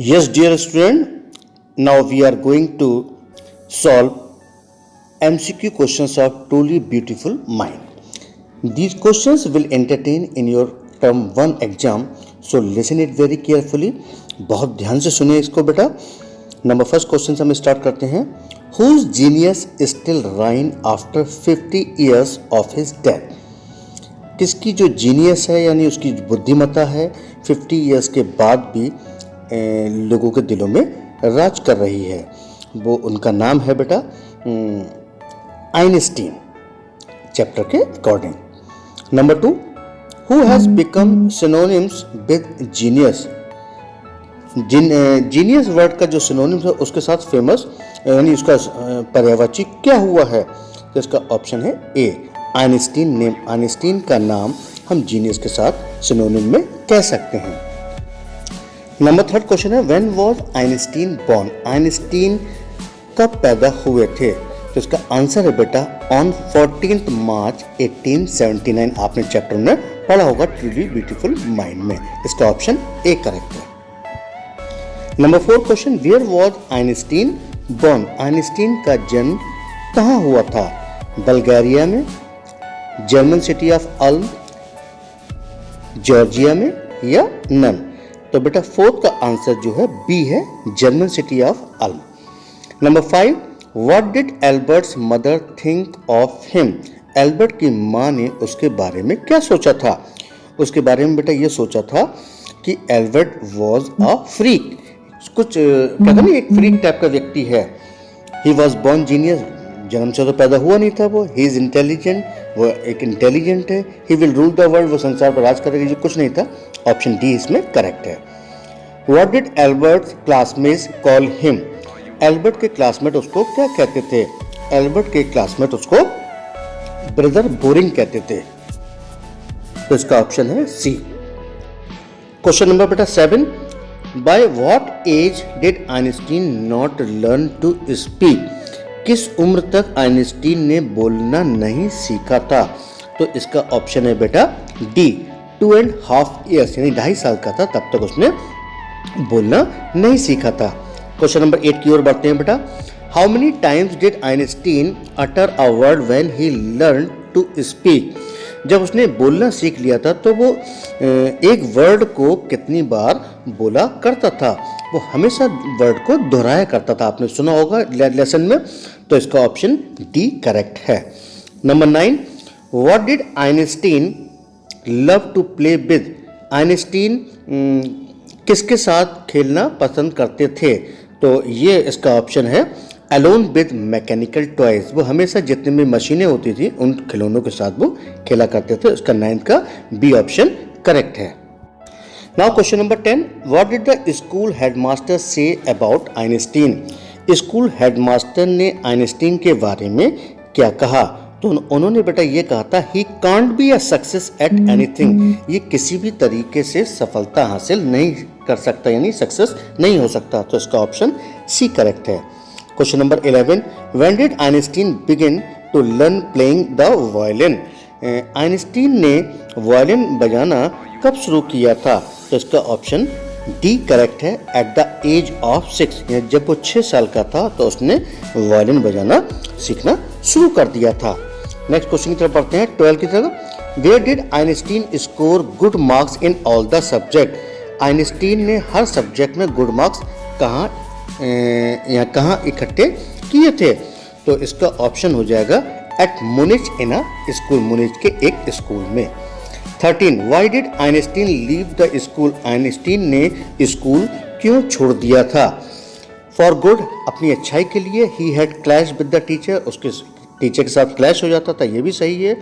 Yes, dear student, now we are going to solve MCQ questions of truly beautiful mind. These questions will entertain in your term 1 exam, so listen it very carefully. बहुत ध्यान से सुनिए इसको बेटा. Number first question से हम start करते हैं. Whose genius still reign after 50 years of his death? किसकी जो जीनियस है यानी उसकी बुद्धिमत्ता है 50 ईयर्स के बाद भी लोगों के दिलों में राज कर रही है, वो उनका नाम है बेटा आइंस्टीन, चैप्टर के according. Number 2, who has become synonyms with genius. Genius word का जो सिनोनिम्स है उसके साथ फेमस यानी उसका पर्यायवाची क्या हुआ है, तो इसका ऑप्शन है ए आइंस्टीन. नेम आइंस्टीन का नाम हम जीनियस के साथ सिनोनिम में कह सकते हैं. नंबर थर्ड क्वेश्चन है when was Einstein born. Einstein कब पैदा हुए थे, तो इसका आंसर है बेटा ऑन 14 मार्च 1879. आपने चैप्टर में पढ़ा होगा ट्रूली ब्यूटीफुल माइंड में. इसका ऑप्शन ए करेक्ट है. Number 4 question where was Einstein born. Einstein का जन्म कहाँ हुआ था, बल्गारिया में, German city of Ulm, Georgia में या नन. तो बेटा फोर्थ का आंसर जो है बी है, German city of Ulm. Number 5 what did Albert's mother think of him. Albert की माँ ने उसके बारे में क्या सोचा था. उसके बारे में बेटा ये सोचा था कि एल्बर्ट वॉज अ फ्रीक. कुछ कहता नहीं, एक फ्रीक टाइप का व्यक्ति है. ही वॉज बॉर्न जीनियस, जन्म से तो पैदा हुआ नहीं था वो. ही इज इंटेलिजेंट, वो एक इंटेलिजेंट है. He will rule the world, वो संसार पर राज करेगा, ये कुछ नहीं था. ऑप्शन डी इसमें करेक्ट है. What did Albert classmates call him. Albert के क्लासमेट उसको क्या कहते थे. एल्बर्ट के क्लासमेट उसको ब्रदर बोरिंग कहते थे. तो इसका ऑप्शन है सी. क्वेश्चन नंबर बेटा 7 by what age did Einstein not learn to speak. किस उम्र तक आइंस्टीन ने बोलना नहीं सीखा था. तो इसका ऑप्शन है बेटा डी 2.5 ईयर्स यानी 2.5 साल का था तब तक उसने बोलना नहीं सीखा था. क्वेश्चन नंबर 8 की ओर बढ़ते हैं बेटा. How many times did Einstein utter a word when he learn to speak. जब उसने बोलना सीख लिया था तो वो एक वर्ड को कितनी बार बोला करता था. वो हमेशा वर्ड को दोहराया करता था, आपने सुना होगा लेसन में. तो इसका ऑप्शन डी करेक्ट है. Number 9 what did Einstein love to play with. Einstein किसके साथ खेलना पसंद करते थे. तो ये इसका ऑप्शन है अलोन विद मैकेनिकल टॉयज. वो हमेशा जितने भी मशीनें होती थी उन खिलौनों के साथ वो खेला करते थे. उसका 9th का बी ऑप्शन करेक्ट है. Now question number 10 what did the school headmaster say about Einstein. School headmaster ने आइंस्टीन के बारे में क्या कहा. तो उन्होंने बेटा ये कहा था he can't be a success at anything. ये किसी भी तरीके से सफलता हासिल नहीं कर सकता यानी सक्सेस नहीं हो सकता. तो इसका ऑप्शन सी करेक्ट है. Question number 11 when did Einstein begin to learn playing the violin. Einstein ने वायलिन बजाना कब शुरू किया था. तो इसका ऑप्शन डी करेक्ट है एट द एज ऑफ 6. जब वो 6 साल का था तो उसने वायलिन बजाना सीखना शुरू कर दिया था. नेक्स्ट क्वेश्चन की तरफ बढ़ते हैं 12 की तरफ. Where did Einstein score good marks in all the subject. Einstein ने हर सब्जेक्ट में गुड मार्क्स कहाँ इकट्ठे किए थे. तो इसका ऑप्शन हो जाएगा एट मुनिच इन अ स्कूल. मुनिच के एक स्कूल में. 13 why did Einstein leave the school. Einstein ने स्कूल क्यों छोड़ दिया था. फॉर गुड, अपनी अच्छाई के लिए. He had clash with the teacher, उसके टीचर के साथ क्लैश हो जाता था, ये भी सही है.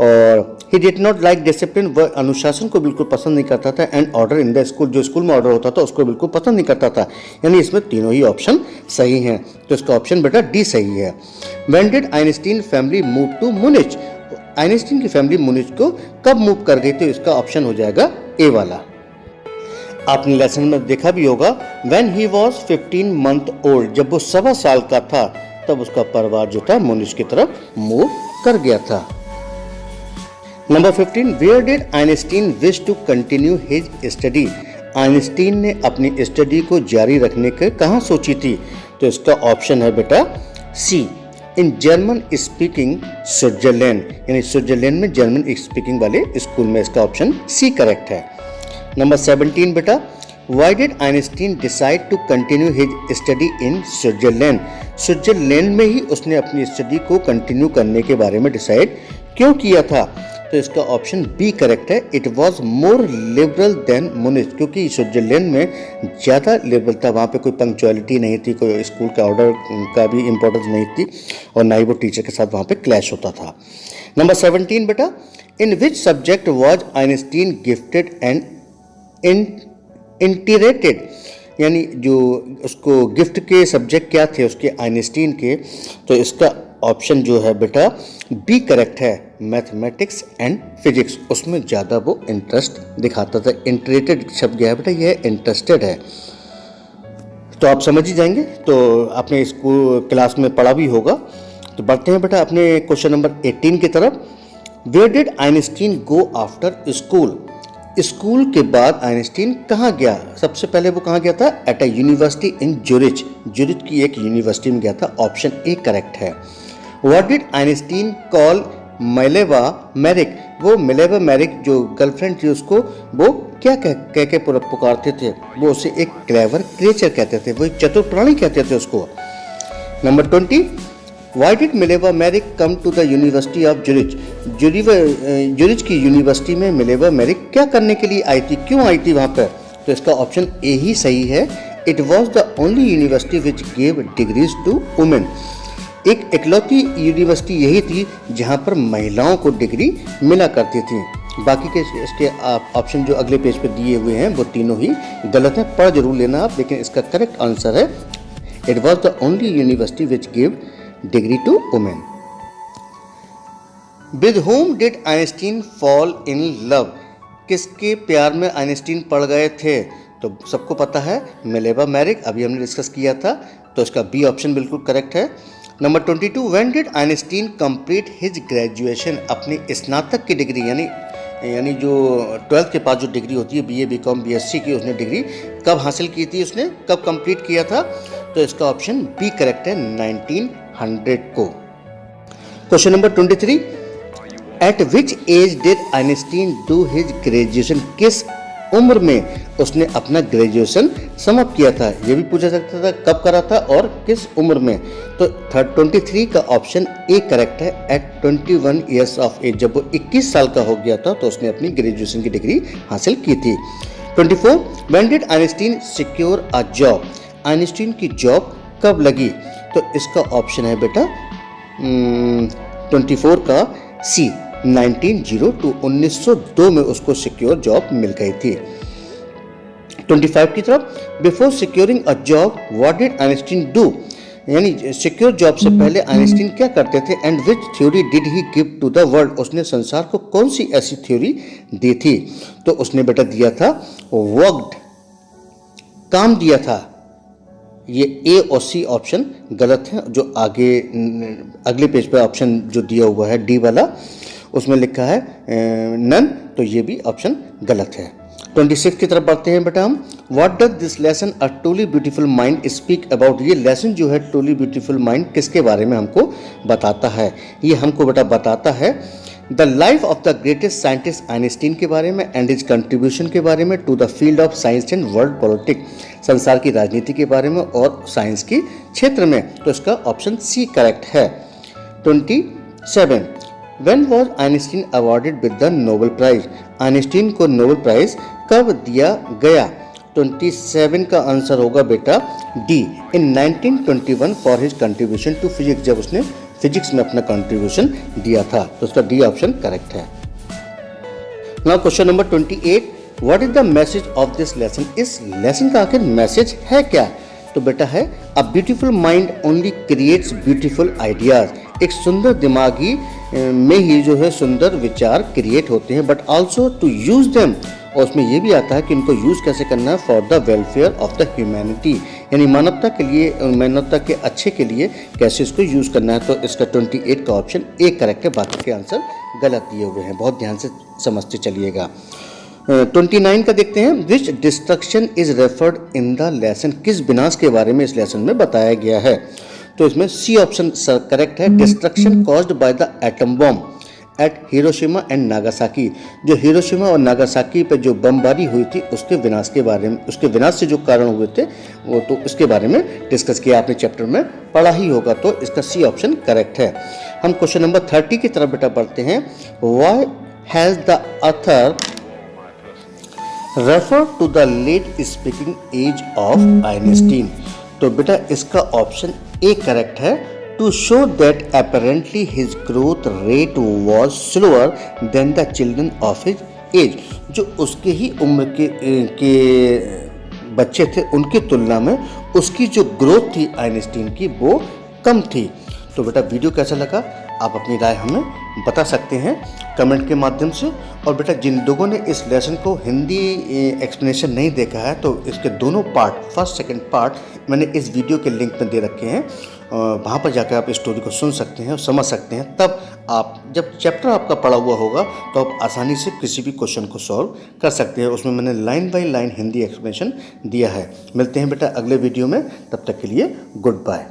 और he did not like discipline, वह अनुशासन को बिल्कुल पसंद नहीं करता था. And order in the school, जो स्कूल में ऑर्डर होता था उसको बिल्कुल पसंद नहीं करता था. यानी इसमें तीनों ही ऑप्शन सही हैं. तो इसका ऑप्शन बेटा डी सही है. When did Einstein family move to Munich. Einstein की फैमिली मुनिच को कब मूव कर गई. तो इसका ऑप्शन हो जाएगा ए वाला. आपने लेसन में देखा भी होगा when he was 15 month old. जब वो 7 साल का था तब उसका परिवार जो था मुनिच की तरफ मूव कर गया था. Number 15 where did Einstein wish to continue his study. Einstein ने अपनी स्टडी को जारी रखने के कहाँ सोची थी? तो इसका ऑप्शन है बेटा C, in German speaking Switzerland, यानी स्विट्जरलैंड में जर्मन स्पीकिंग वाले स्कूल में। इसका ऑप्शन सी करेक्ट है। नंबर 17 बेटा, why did Einstein decide to continue his study in Switzerland? Switzerland में ही उसने अपनी स्टडी को कंटिन्यू करने के बारे में डिसाइड क्यों किया था? तो इसका ऑप्शन बी करेक्ट है, it was more liberal than Munich, क्योंकि स्विट्जरलैंड में ज़्यादा लिबरल था, वहाँ पे कोई पंक्चुअलिटी नहीं थी, कोई स्कूल का ऑर्डर का भी इम्पोर्टेंस नहीं थी, और ना ही वो टीचर के साथ वहाँ पे क्लैश होता था। नंबर 17 बेटा, in which subject was Einstein gifted and interested, यानी जो उसको गिफ्ट के सब्जेक्ट क्या थे उसके आइंस्टीन के? तो इसका ऑप्शन जो है बेटा बी करेक्ट है, मैथमेटिक्स एंड फिजिक्स, उसमें ज़्यादा वो इंटरेस्ट दिखाता था। इंटरेटेड शब्द गया है बेटा, यह इंटरेस्टेड है, तो आप समझ ही जाएंगे, तो आपने स्कूल क्लास में पढ़ा भी होगा। तो बढ़ते हैं बेटा अपने क्वेश्चन नंबर 18 की तरफ। Where did Einstein go after school? School के बाद आइंस्टीन कहाँ गया? सबसे पहले वो कहाँ गया था? At a university in Zurich, Zurich की एक यूनिवर्सिटी में गया था। ऑप्शन ए करेक्ट है। What did Einstein call Mileva Maric? वो मिलेवा मैरिक जो गर्लफ्रेंड थी उसको वो क्या कह के पुकारते थे? वो उसे एक क्लेवर क्रिएचर कहते थे, वो एक चतुर प्राणी कहते थे उसको। Number 20, why did Mileva Maric come to the university of Zurich? Zurich की यूनिवर्सिटी में मिलेवा मैरिक क्या करने के लिए आई थी, क्यों आई थी वहाँ पर? तो इसका ऑप्शन ए ही सही है, it was the only university which gave degrees to women. एक इकलौती यूनिवर्सिटी यही थी जहाँ पर महिलाओं को डिग्री मिला करती थी। बाकी के इसके ऑप्शन जो अगले पेज पर दिए हुए हैं वो तीनों ही गलत हैं, पढ़ जरूर लेना आप, लेकिन इसका करेक्ट आंसर है it was the only university which give degree to women. With whom did Einstein fall in love? किसके प्यार में आइंस्टीन पड़ गए थे? तो सबको पता है मिलेवा मैरिक, अभी हमने डिस्कस किया था, तो इसका बी ऑप्शन बिल्कुल करेक्ट है। Number 22, when did Einstein complete his graduation? अपनी स्नातक की डिग्री यानी जो 12th के पास जो डिग्री होती है BA BCom BSc की, उसने डिग्री कब हासिल की थी, उसने कब कंप्लीट किया था? तो इसका ऑप्शन बी करेक्ट है, 1900 को। Question number 23, at which age did Einstein do his graduation? किस उम्र में उसने अपना ग्रेजुएशन समाप्त किया था? ये भी पूछा सकता था कब करा था और किस उम्र में। तो 23 का ऑप्शन ए करेक्ट है, एट 21 ईयर्स ऑफ एज, जब वो 21 साल का हो गया था तो उसने अपनी ग्रेजुएशन की डिग्री हासिल की थी। 24, when did Einstein secure a job? Einstein की जॉब कब लगी? तो इसका ऑप्शन है बेटा 24 का सी, 1902, 1902 में उसको सिक्योर जॉब मिल गई थी। 25 की तरफ, before securing a job what did Einstein do? यानी सिक्योर जॉब से पहले आइंस्टीन क्या करते थे? And which theory did he give to the world? उसने संसार को कौन सी ऐसी थ्योरी दी थी? तो उसने बेटा दिया था वर्कड, काम दिया था। ये ए और सी ऑप्शन गलत है, जो आगे अगले पेज पे ऑप्शन जो दिया हुआ है डी वाला, उसमें लिखा है नन, तो ये भी ऑप्शन गलत है। 26 की तरफ बढ़ते हैं बेटा हम। What does this lesson a truly beautiful mind speak about? ये लेसन जो है ट्रूली ब्यूटीफुल माइंड किसके बारे में हमको बताता है? ये हमको बेटा बताता है the life of the greatest scientist Einstein के बारे में एंड हिज कंट्रीब्यूशन के बारे में to the field of science and world politics, संसार की राजनीति के बारे में और साइंस के क्षेत्र में। तो इसका ऑप्शन सी करेक्ट है। 27, when was Einstein awarded with the Nobel prize? Einstein को नोबेल प्राइज कब दिया गया? 27 का आंसर होगा बेटा D, in 1921 for his contribution to physics, जब उसने फिजिक्स में अपना कंट्रीब्यूशन दिया था। तो उसका डी ऑप्शन करेक्ट है। Now question number 28, what is the message of this lesson? इस लेसन का आखिर मैसेज है क्या? तो बेटा है a beautiful mind only creates beautiful ideas. एक सुंदर दिमागी में ही जो है सुंदर विचार क्रिएट होते हैं, but also to use them, और उसमें यह भी आता है कि इनको यूज कैसे करना है, for the welfare of the humanity, यानी मानवता के लिए, मानवता के अच्छे के लिए कैसे इसको यूज करना है। तो इसका 28 का ऑप्शन ए करेक्ट है, बाकी के आंसर गलत दिए हुए हैं, बहुत ध्यान से समझते चलिएगा। 29 का देखते हैं, which destruction is referred in the lesson, किस विनाश के बारे में इस लेसन में बताया गया है। तो इसमें सी ऑप्शन करेक्ट है, destruction caused by the atom bomb at Hiroshima and Nagasaki. जो हिरोशिमा और नागासाकी पे जो बमबारी हुई थी उसके विनाश के बारे में, उसके विनाश से जो कारण हुए थे वो तो उसके बारे में डिस्कस किया, आपने चैप्टर में पढ़ा ही होगा, तो इसका सी ऑप्शन करेक्ट है। हम क्वेश्चन नंबर 30 की तरफ बेटा बढ़ते हैं। Why has the author refer to the late speaking age of Einstein. तो बेटा इसका ऑप्शन ए करेक्ट है, to show that apparently his growth rate was slower than the children of his age। जो उसके ही उम्र के बच्चे थे उनकी तुलना में उसकी जो ग्रोथ थी आइंस्टीन की वो कम थी। तो बेटा वीडियो कैसा लगा आप अपनी राय हमें बता सकते हैं कमेंट के माध्यम से। और बेटा जिन लोगों ने इस लेसन को हिंदी एक्सप्लेनेशन नहीं देखा है तो इसके दोनों पार्ट, फर्स्ट सेकंड पार्ट मैंने इस वीडियो के लिंक में दे रखे हैं, वहाँ पर जाकर आप स्टोरी को सुन सकते हैं और समझ सकते हैं। तब आप जब चैप्टर आपका पढ़ा हुआ होगा तो आप आसानी से किसी भी क्वेश्चन को सॉल्व कर सकते हैं। उसमें मैंने line by line Hindi explanation दिया है। मिलते हैं बेटा अगले वीडियो में, तब तक के लिए गुड बाय।